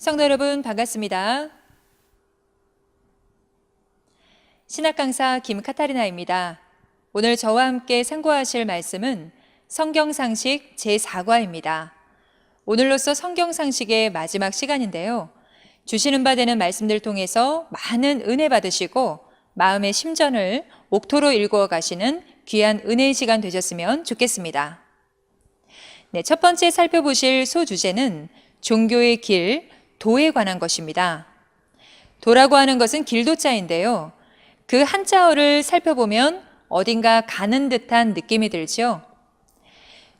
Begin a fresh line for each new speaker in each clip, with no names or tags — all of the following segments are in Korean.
성도 여러분 반갑습니다. 신학 강사 김카타리나입니다. 오늘 저와 함께 상고하실 말씀은 성경상식 제4과입니다. 오늘로써 성경상식의 마지막 시간인데요. 주시는 바 되는 말씀들 통해서 많은 은혜 받으시고 마음의 심전을 옥토로 일구어 가시는 귀한 은혜의 시간 되셨으면 좋겠습니다. 네, 첫 번째 살펴보실 소주제는 종교의 길, 도에 관한 것입니다. 도라고 하는 것은 길도자인데요. 그 한자어를 살펴보면 어딘가 가는 듯한 느낌이 들죠.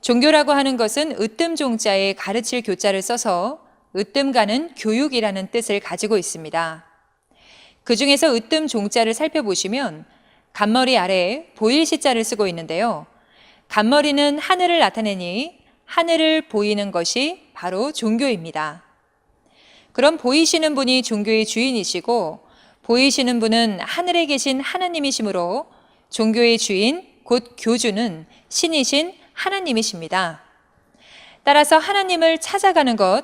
종교라고 하는 것은 으뜸종자에 가르칠 교자를 써서 으뜸가는 교육이라는 뜻을 가지고 있습니다. 그 중에서 으뜸종자를 살펴보시면 간머리 아래에 보일 시자를 쓰고 있는데요. 간머리는 하늘을 나타내니 하늘을 보이는 것이 바로 종교입니다. 그럼 보이시는 분이 종교의 주인이시고 보이시는 분은 하늘에 계신 하나님이시므로 종교의 주인 곧 교주는 신이신 하나님이십니다. 따라서 하나님을 찾아가는 것,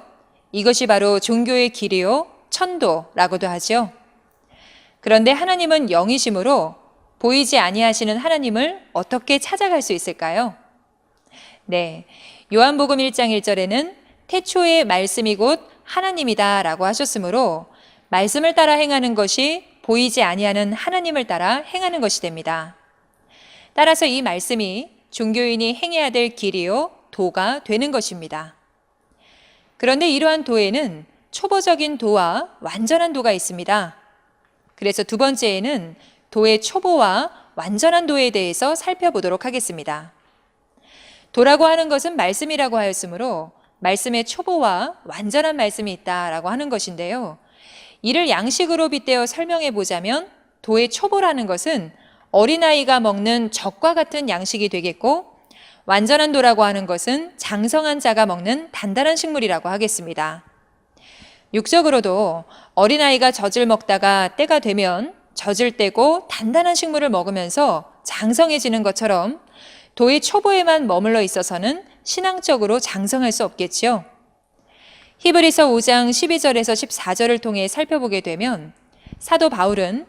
이것이 바로 종교의 길이요 천도라고도 하죠. 그런데 하나님은 영이시므로 보이지 아니하시는 하나님을 어떻게 찾아갈 수 있을까요? 네, 요한복음 1장 1절에는 태초의 말씀이 곧 하나님이다 라고 하셨으므로 말씀을 따라 행하는 것이 보이지 아니하는 하나님을 따라 행하는 것이 됩니다. 따라서 이 말씀이 종교인이 행해야 될 길이요 도가 되는 것입니다. 그런데 이러한 도에는 초보적인 도와 완전한 도가 있습니다. 그래서 두 번째에는 도의 초보와 완전한 도에 대해서 살펴보도록 하겠습니다. 도라고 하는 것은 말씀이라고 하였으므로 말씀의 초보와 완전한 말씀이 있다라고 하는 것인데요. 이를 양식으로 빗대어 설명해 보자면 도의 초보라는 것은 어린아이가 먹는 젖과 같은 양식이 되겠고 완전한 도라고 하는 것은 장성한 자가 먹는 단단한 식물이라고 하겠습니다. 육적으로도 어린아이가 젖을 먹다가 때가 되면 젖을 떼고 단단한 식물을 먹으면서 장성해지는 것처럼 도의 초보에만 머물러 있어서는 신앙적으로 장성할 수 없겠지요. 히브리서 5장 12절에서 14절을 통해 살펴보게 되면 사도 바울은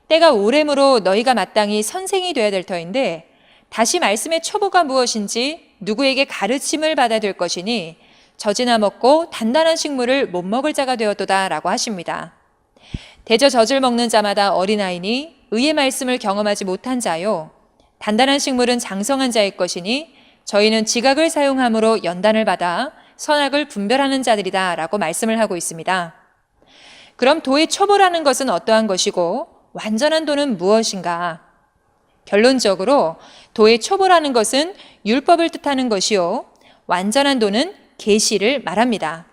때가 오래므로 너희가 마땅히 선생이 되어야 될 터인데 다시 말씀의 초보가 무엇인지 누구에게 가르침을 받아야 될 것이니 젖이나 먹고 단단한 식물을 못 먹을 자가 되었도다 라고 하십니다. 대저 젖을 먹는 자마다 어린아이니 의의 말씀을 경험하지 못한 자요 단단한 식물은 장성한 자의 것이니 저희는 지각을 사용함으로 연단을 받아 선악을 분별하는 자들이다 라고 말씀을 하고 있습니다. 그럼 도의 초보라는 것은 어떠한 것이고 완전한 도는 무엇인가? 결론적으로 도의 초보라는 것은 율법을 뜻하는 것이요 완전한 도는 계시를 말합니다.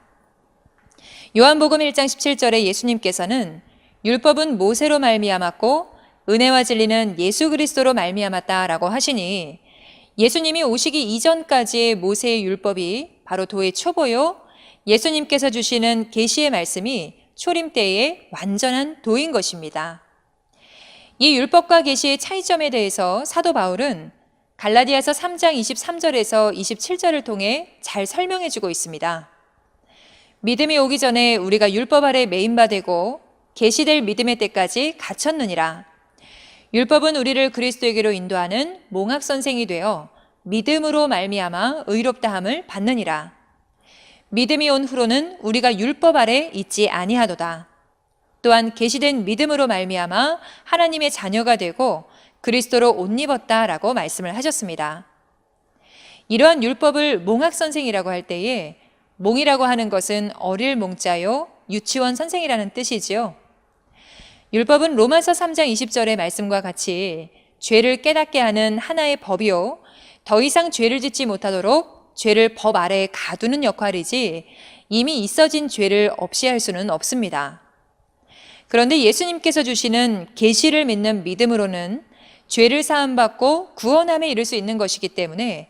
요한복음 1장 17절에 예수님께서는 율법은 모세로 말미암았고 은혜와 진리는 예수 그리스도로 말미암았다라고 하시니 예수님이 오시기 이전까지의 모세의 율법이 바로 도의 초보요 예수님께서 주시는 계시의 말씀이 초림 때의 완전한 도인 것입니다. 이 율법과 계시의 차이점에 대해서 사도 바울은 갈라디아서 3장 23절에서 27절을 통해 잘 설명해 주고 있습니다. 믿음이 오기 전에 우리가 율법 아래 매인바 되고 계시될 믿음의 때까지 갇혔느니라. 율법은 우리를 그리스도에게로 인도하는 몽학 선생이 되어 믿음으로 말미암아 의롭다함을 받느니라. 믿음이 온 후로는 우리가 율법 아래 있지 아니하도다. 또한 계시된 믿음으로 말미암아 하나님의 자녀가 되고 그리스도로 옷 입었다라고 말씀을 하셨습니다. 이러한 율법을 몽학 선생이라고 할 때에 몽이라고 하는 것은 어릴 몽자요 유치원 선생이라는 뜻이지요. 율법은 로마서 3장 20절의 말씀과 같이 죄를 깨닫게 하는 하나의 법이요 더 이상 죄를 짓지 못하도록 죄를 법 아래에 가두는 역할이지 이미 있어진 죄를 없이 할 수는 없습니다. 그런데 예수님께서 주시는 계시를 믿는 믿음으로는 죄를 사함받고 구원함에 이를 수 있는 것이기 때문에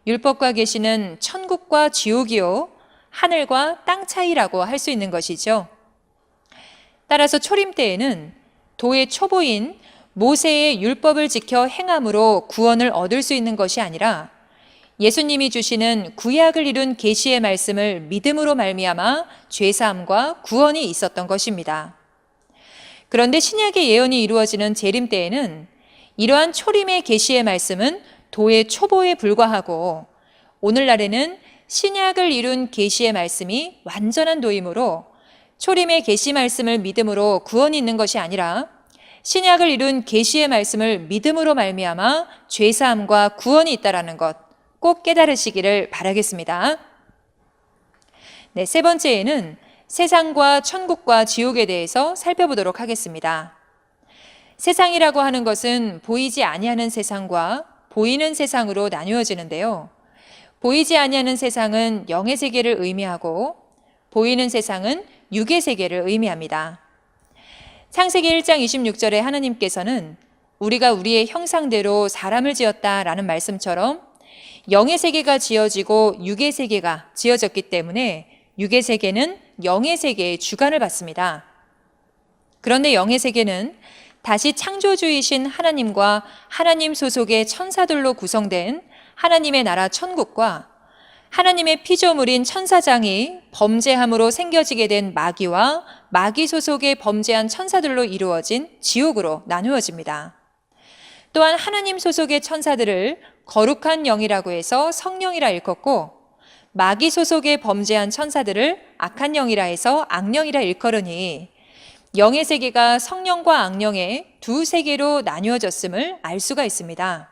율법과 계시는 천국과 지옥이요 하늘과 땅 차이라고 할 수 있는 것이죠. 따라서 초림 때에는 도의 초보인 모세의 율법을 지켜 행함으로 구원을 얻을 수 있는 것이 아니라 예수님이 주시는 구약을 이룬 계시의 말씀을 믿음으로 말미암아 죄사함과 구원이 있었던 것입니다. 그런데 신약의 예언이 이루어지는 재림 때에는 이러한 초림의 계시의 말씀은 도의 초보에 불과하고 오늘날에는 신약을 이룬 계시의 말씀이 완전한 도이므로 초림의 계시 말씀을 믿음으로 구원이 있는 것이 아니라 신약을 이룬 계시의 말씀을 믿음으로 말미암아 죄사함과 구원이 있다라는 것 꼭 깨달으시기를 바라겠습니다. 네, 세 번째에는 세상과 천국과 지옥에 대해서 살펴보도록 하겠습니다. 세상이라고 하는 것은 보이지 아니하는 세상과 보이는 세상으로 나누어지는데요. 보이지 아니하는 세상은 영의 세계를 의미하고 보이는 세상은 육의 세계를 의미합니다. 창세기 1장 26절에 하나님께서는 우리가 우리의 형상대로 사람을 지었다라는 말씀처럼 영의 세계가 지어지고 육의 세계가 지어졌기 때문에 육의 세계는 영의 세계의 주관을 받습니다. 그런데 영의 세계는 다시 창조주이신 하나님과 하나님 소속의 천사들로 구성된 하나님의 나라 천국과 하나님의 피조물인 천사장이 범죄함으로 생겨지게 된 마귀와 마귀 소속의 범죄한 천사들로 이루어진 지옥으로 나누어집니다. 또한 하나님 소속의 천사들을 거룩한 영이라고 해서 성령이라 일컫고 마귀 소속의 범죄한 천사들을 악한 영이라 해서 악령이라 일컬으니 영의 세계가 성령과 악령의 두 세계로 나누어졌음을 알 수가 있습니다.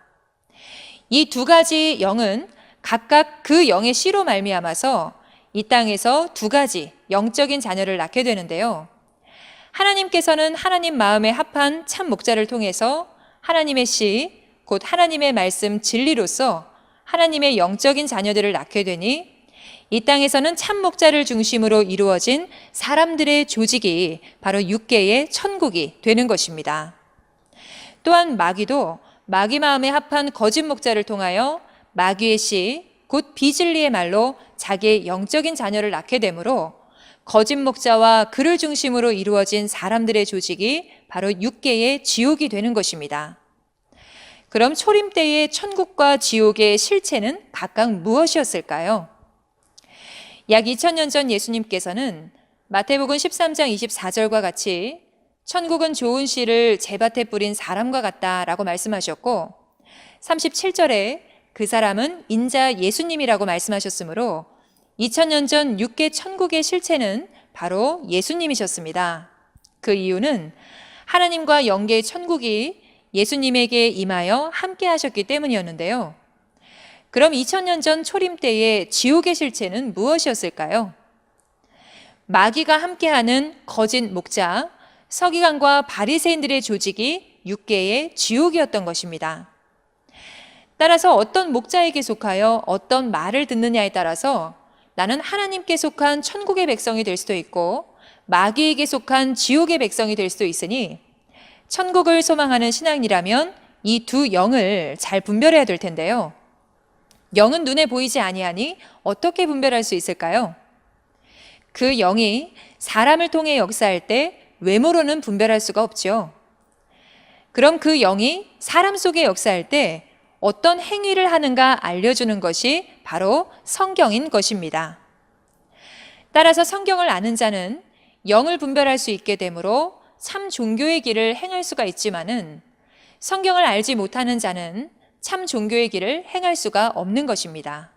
이 두 가지 영은 각각 그 영의 씨로 말미암아서 이 땅에서 두 가지 영적인 자녀를 낳게 되는데요. 하나님께서는 하나님 마음에 합한 참 목자를 통해서 하나님의 씨, 곧 하나님의 말씀 진리로서 하나님의 영적인 자녀들을 낳게 되니 이 땅에서는 참 목자를 중심으로 이루어진 사람들의 조직이 바로 육계의 천국이 되는 것입니다. 또한 마귀도 마귀 마음에 합한 거짓 목자를 통하여 마귀의 씨, 곧 비진리의 말로 자기의 영적인 자녀를 낳게 되므로 거짓 목자와 그를 중심으로 이루어진 사람들의 조직이 바로 육계의 지옥이 되는 것입니다. 그럼 초림 때의 천국과 지옥의 실체는 각각 무엇이었을까요? 약 2000년 전 예수님께서는 마태복음 13장 24절과 같이 천국은 좋은 씨를 제밭에 뿌린 사람과 같다라고 말씀하셨고 37절에 그 사람은 인자 예수님이라고 말씀하셨으므로 2000년 전 육계 천국의 실체는 바로 예수님이셨습니다. 그 이유는 하나님과 영계의 천국이 예수님에게 임하여 함께 하셨기 때문이었는데요. 그럼 2000년 전 초림 때의 지옥의 실체는 무엇이었을까요? 마귀가 함께하는 거짓 목자, 서기관과 바리새인들의 조직이 육계의 지옥이었던 것입니다. 따라서 어떤 목자에게 속하여 어떤 말을 듣느냐에 따라서 나는 하나님께 속한 천국의 백성이 될 수도 있고 마귀에게 속한 지옥의 백성이 될 수도 있으니 천국을 소망하는 신앙이라면 이 두 영을 잘 분별해야 될 텐데요. 영은 눈에 보이지 아니하니 어떻게 분별할 수 있을까요? 그 영이 사람을 통해 역사할 때 외모로는 분별할 수가 없죠. 그럼 그 영이 사람 속에 역사할 때 어떤 행위를 하는가 알려주는 것이 바로 성경인 것입니다. 따라서 성경을 아는 자는 영을 분별할 수 있게 되므로 참 종교의 길을 행할 수가 있지만은 성경을 알지 못하는 자는 참 종교의 길을 행할 수가 없는 것입니다.